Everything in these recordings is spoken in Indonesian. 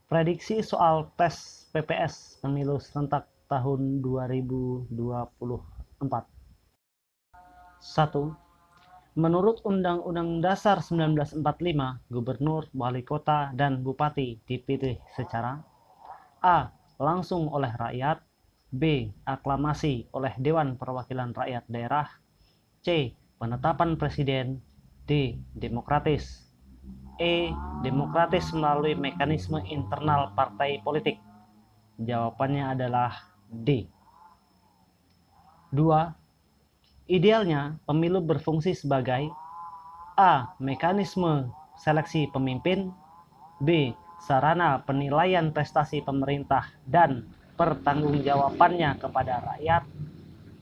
Prediksi soal tes PPS pemilu serentak tahun 2024. 1. Menurut Undang-Undang Dasar 1945, gubernur, wali kota, dan bupati dipilih secara A. Langsung oleh rakyat, B. Aklamasi oleh Dewan Perwakilan Rakyat Daerah, C. Penetapan Presiden, D. Demokratis, E. Demokratis melalui mekanisme internal partai politik. Jawabannya adalah D. 2. Idealnya, pemilu berfungsi sebagai A. Mekanisme seleksi pemimpin, B. Sarana penilaian prestasi pemerintah dan pertanggungjawabannya kepada rakyat,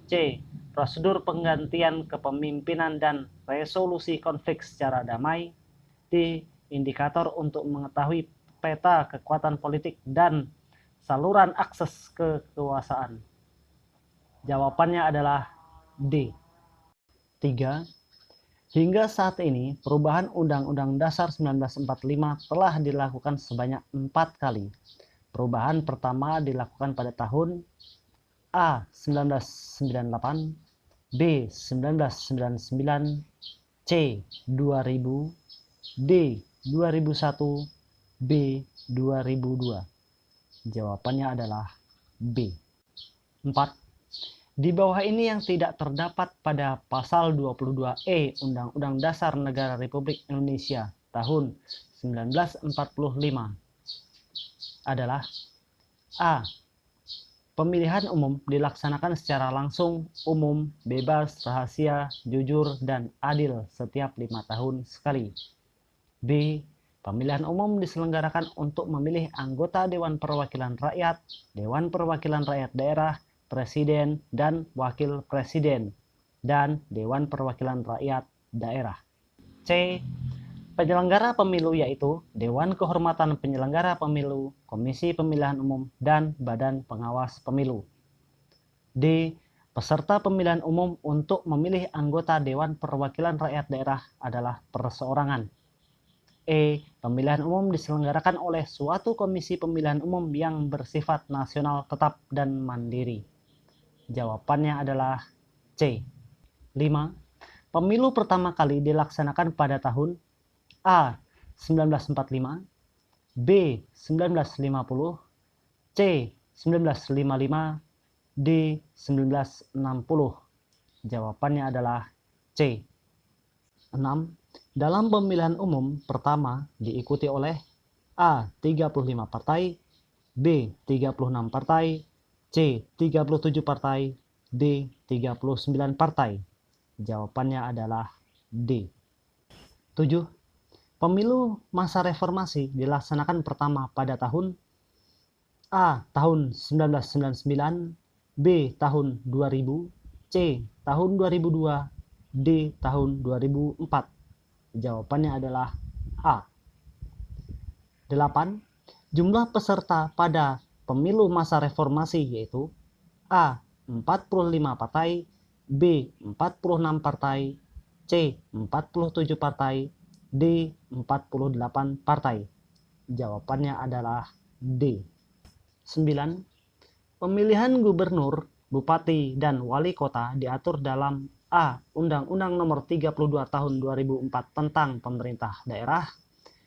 C. Prosedur penggantian kepemimpinan dan resolusi konflik secara damai, D. Indikator untuk mengetahui peta kekuatan politik dan saluran akses kekuasaan. Jawabannya adalah D. 3. Hingga saat ini, perubahan Undang-Undang Dasar 1945 telah dilakukan sebanyak 4 kali. Perubahan pertama dilakukan pada tahun A. 1998, B. 1999, C. 2000, D. 2001, B. 2002. Jawabannya adalah B. 4. Di bawah ini yang tidak terdapat pada pasal 22E Undang-Undang Dasar Negara Republik Indonesia tahun 1945 adalah A. Pemilihan umum dilaksanakan secara langsung, umum, bebas, rahasia, jujur, dan adil setiap 5 tahun sekali. B. Pemilihan umum diselenggarakan untuk memilih anggota Dewan Perwakilan Rakyat, Dewan Perwakilan Rakyat Daerah, Presiden dan Wakil Presiden, dan Dewan Perwakilan Rakyat Daerah. C. Penyelenggara pemilu yaitu Dewan Kehormatan Penyelenggara Pemilu, Komisi Pemilihan Umum, dan Badan Pengawas Pemilu. D. Peserta pemilihan umum untuk memilih anggota Dewan Perwakilan Rakyat Daerah adalah perseorangan. E. Pemilihan umum diselenggarakan oleh suatu komisi pemilihan umum yang bersifat nasional tetap dan mandiri. Jawabannya adalah C. 5. Pemilu pertama kali dilaksanakan pada tahun A. 1945, B. 1950, C. 1955, D. 1960. Jawabannya adalah C. 6. Dalam pemilihan umum pertama diikuti oleh A. 35 partai, B. 36 partai, C. 37 partai, D. 39 partai. Jawabannya adalah D. 7. Pemilu masa reformasi dilaksanakan pertama pada tahun A. tahun 1999, B. tahun 2000, C. tahun 2002, D. tahun 2004. Jawabannya adalah A. 8. Jumlah peserta pada pemilu masa reformasi yaitu A. 45 partai, B. 46 partai, C. 47 partai, D. 48 partai. Jawabannya adalah D. 9. Pemilihan gubernur, bupati, dan wali kota diatur dalam A. Undang-Undang Nomor 32 Tahun 2004 tentang Pemerintah Daerah,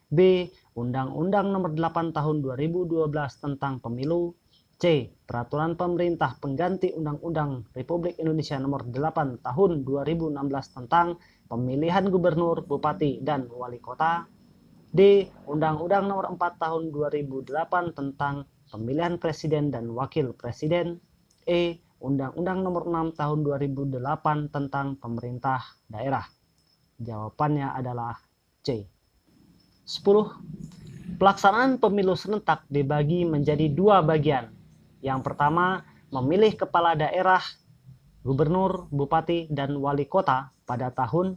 B. Undang-Undang Nomor 8 Tahun 2012 tentang Pemilu, C. Peraturan Pemerintah Pengganti Undang-Undang Republik Indonesia Nomor 8 Tahun 2016 tentang Pemilihan Gubernur, Bupati, dan Wali Kota, D. Undang-Undang Nomor 4 Tahun 2008 tentang Pemilihan Presiden dan Wakil Presiden, E. Undang-Undang Nomor 6 Tahun 2008 tentang Pemerintah Daerah. Jawabannya adalah C. 10. Pelaksanaan pemilu serentak dibagi menjadi 2 bagian. Yang pertama, memilih kepala daerah, gubernur, bupati, dan wali kota pada tahun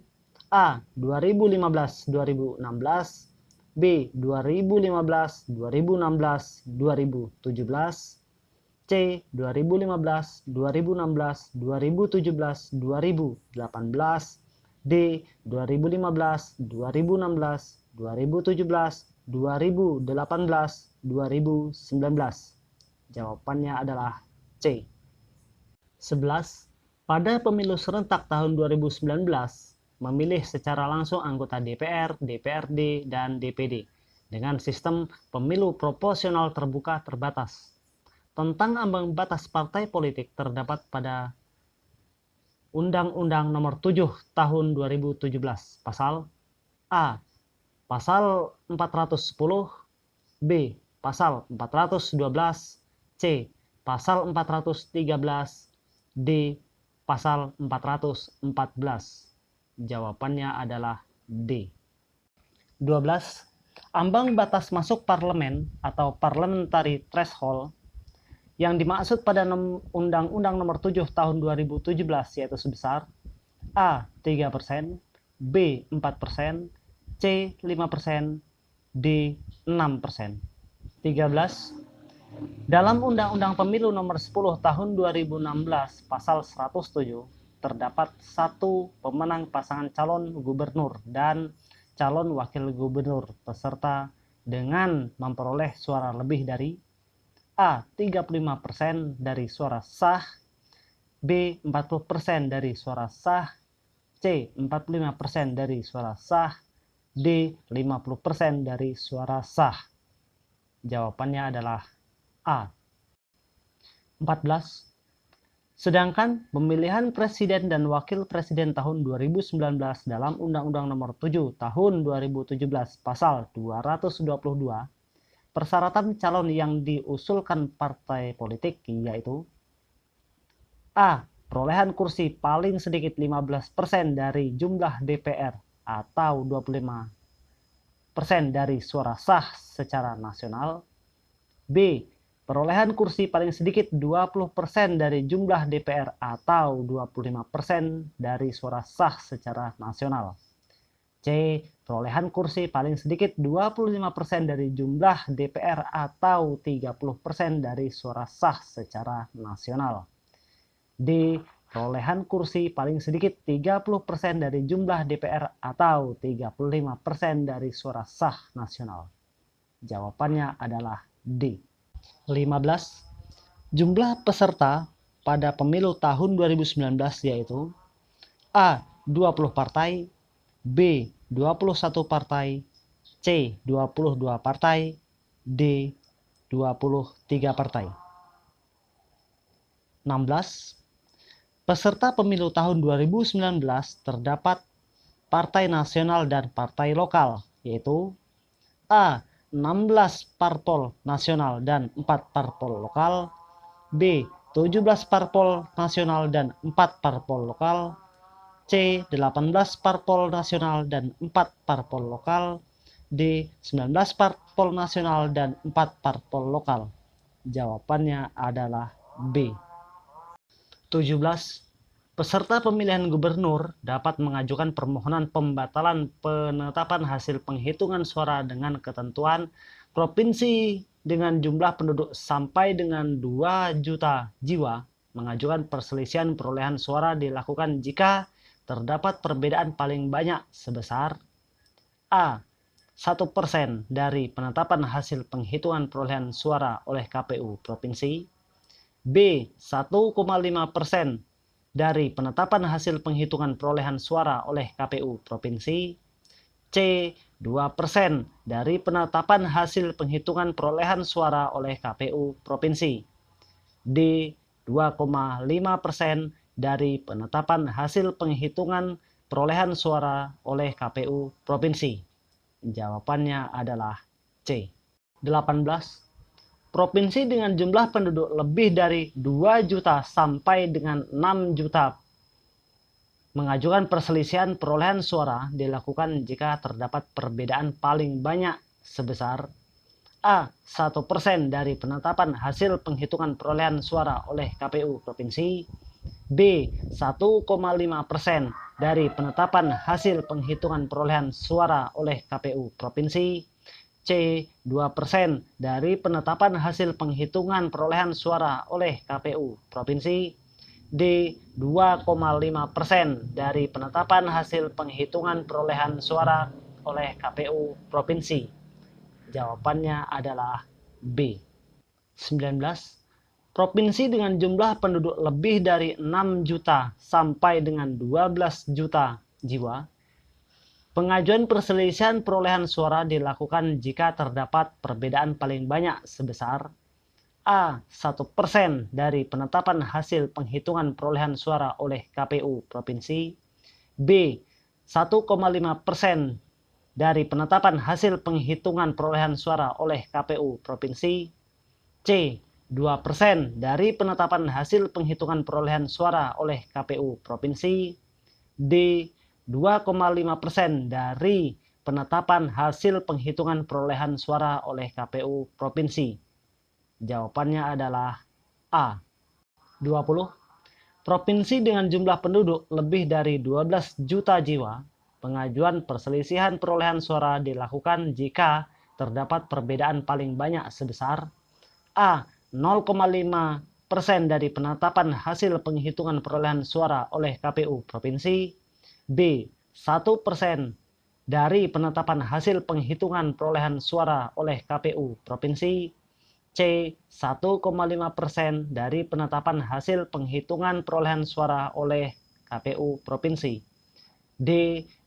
A. 2015-2016, B. 2015, 2016, 2017, C. 2015, 2016, 2017, 2018, D. 2015, 2016, 2017, 2018-2019? Jawabannya adalah C. 11. Pada pemilu serentak tahun 2019, memilih secara langsung anggota DPR, DPRD, dan DPD dengan sistem pemilu proporsional terbuka terbatas. Tentang ambang batas partai politik terdapat pada Undang-Undang Nomor 7 Tahun 2017, Pasal A. Pasal 410, B. Pasal 412, C. Pasal 413, D. Pasal 414. Jawabannya adalah D. 12. Ambang batas masuk parlemen atau parliamentary threshold yang dimaksud pada Undang-Undang Nomor 7 Tahun 2017 yaitu sebesar A. 3%, B. 4%, C. 5%, D. 6%. 13. Dalam Undang-Undang Pemilu Nomor 10 Tahun 2016 Pasal 107 terdapat satu pemenang pasangan calon gubernur dan calon wakil gubernur peserta dengan memperoleh suara lebih dari A. 35% dari suara sah, B. 40% dari suara sah, C. 45% dari suara sah, D. 50% dari suara sah. Jawabannya adalah A. 14. Sedangkan pemilihan presiden dan wakil presiden tahun 2019 dalam Undang-Undang Nomor 7 Tahun 2017 Pasal 222, persyaratan calon yang diusulkan partai politik yaitu A. Perolehan kursi paling sedikit 15% dari jumlah DPR atau 25% dari suara sah secara nasional. B. Perolehan kursi paling sedikit 20% dari jumlah DPR atau 25% dari suara sah secara nasional. C. Perolehan kursi paling sedikit 25% dari jumlah DPR atau 30% dari suara sah secara nasional. D. Perolehan kursi paling sedikit 30% dari jumlah DPR atau 35% dari suara sah nasional. Jawabannya adalah D. 15. Jumlah peserta pada pemilu tahun 2019 yaitu A. 20 partai, B. 21 partai, C. 22 partai, D. 23 partai. 16. Peserta pemilu tahun 2019 terdapat partai nasional dan partai lokal yaitu A. 16 parpol nasional dan 4 parpol lokal, B. 17 parpol nasional dan 4 parpol lokal, C. 18 parpol nasional dan 4 parpol lokal, D. 19 parpol nasional dan 4 parpol lokal. Jawabannya adalah B. 17. Peserta pemilihan gubernur dapat mengajukan permohonan pembatalan penetapan hasil penghitungan suara dengan ketentuan provinsi dengan jumlah penduduk sampai dengan 2 juta jiwa. Mengajukan perselisihan perolehan suara dilakukan jika terdapat perbedaan paling banyak sebesar A. 1% dari penetapan hasil penghitungan perolehan suara oleh KPU Provinsi, B. 1,5% dari penetapan hasil penghitungan perolehan suara oleh KPU Provinsi, C. 2% dari penetapan hasil penghitungan perolehan suara oleh KPU Provinsi, D. 2,5% dari penetapan hasil penghitungan perolehan suara oleh KPU Provinsi. Jawabannya adalah C. 18. Provinsi dengan jumlah penduduk lebih dari 2 juta sampai dengan 6 juta mengajukan perselisihan perolehan suara dilakukan jika terdapat perbedaan paling banyak sebesar A. 1% dari penetapan hasil penghitungan perolehan suara oleh KPU Provinsi, B. 1,5% dari penetapan hasil penghitungan perolehan suara oleh KPU Provinsi, C. 2% dari penetapan hasil penghitungan perolehan suara oleh KPU Provinsi, D. 2,5% dari penetapan hasil penghitungan perolehan suara oleh KPU Provinsi. Jawabannya adalah B. 19. Provinsi dengan jumlah penduduk lebih dari 6 juta sampai dengan 12 juta jiwa. Pengajuan perselisihan perolehan suara dilakukan jika terdapat perbedaan paling banyak sebesar A. 1% dari penetapan hasil penghitungan perolehan suara oleh KPU Provinsi. B. 1,5% dari penetapan hasil penghitungan perolehan suara oleh KPU Provinsi. C. 2% dari penetapan hasil penghitungan perolehan suara oleh KPU Provinsi. D. 2,5% dari penetapan hasil penghitungan perolehan suara oleh KPU Provinsi. Jawabannya adalah A. 20. Provinsi dengan jumlah penduduk lebih dari 12 juta jiwa, pengajuan perselisihan perolehan suara dilakukan jika terdapat perbedaan paling banyak sebesar A. 0,5% dari penetapan hasil penghitungan perolehan suara oleh KPU Provinsi. B. 1% dari penetapan hasil penghitungan perolehan suara oleh KPU Provinsi. C. 1,5% dari penetapan hasil penghitungan perolehan suara oleh KPU Provinsi. D.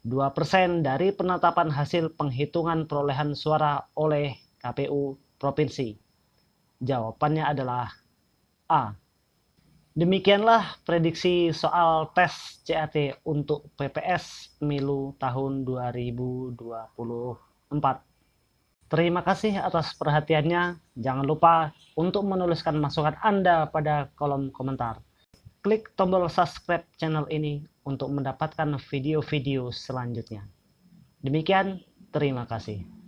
2% dari penetapan hasil penghitungan perolehan suara oleh KPU Provinsi. Jawabannya adalah A. Demikianlah prediksi soal tes CAT untuk PPS Pemilu tahun 2024. Terima kasih atas perhatiannya. Jangan lupa untuk menuliskan masukan Anda pada kolom komentar. Klik tombol subscribe channel ini untuk mendapatkan video-video selanjutnya. Demikian, terima kasih.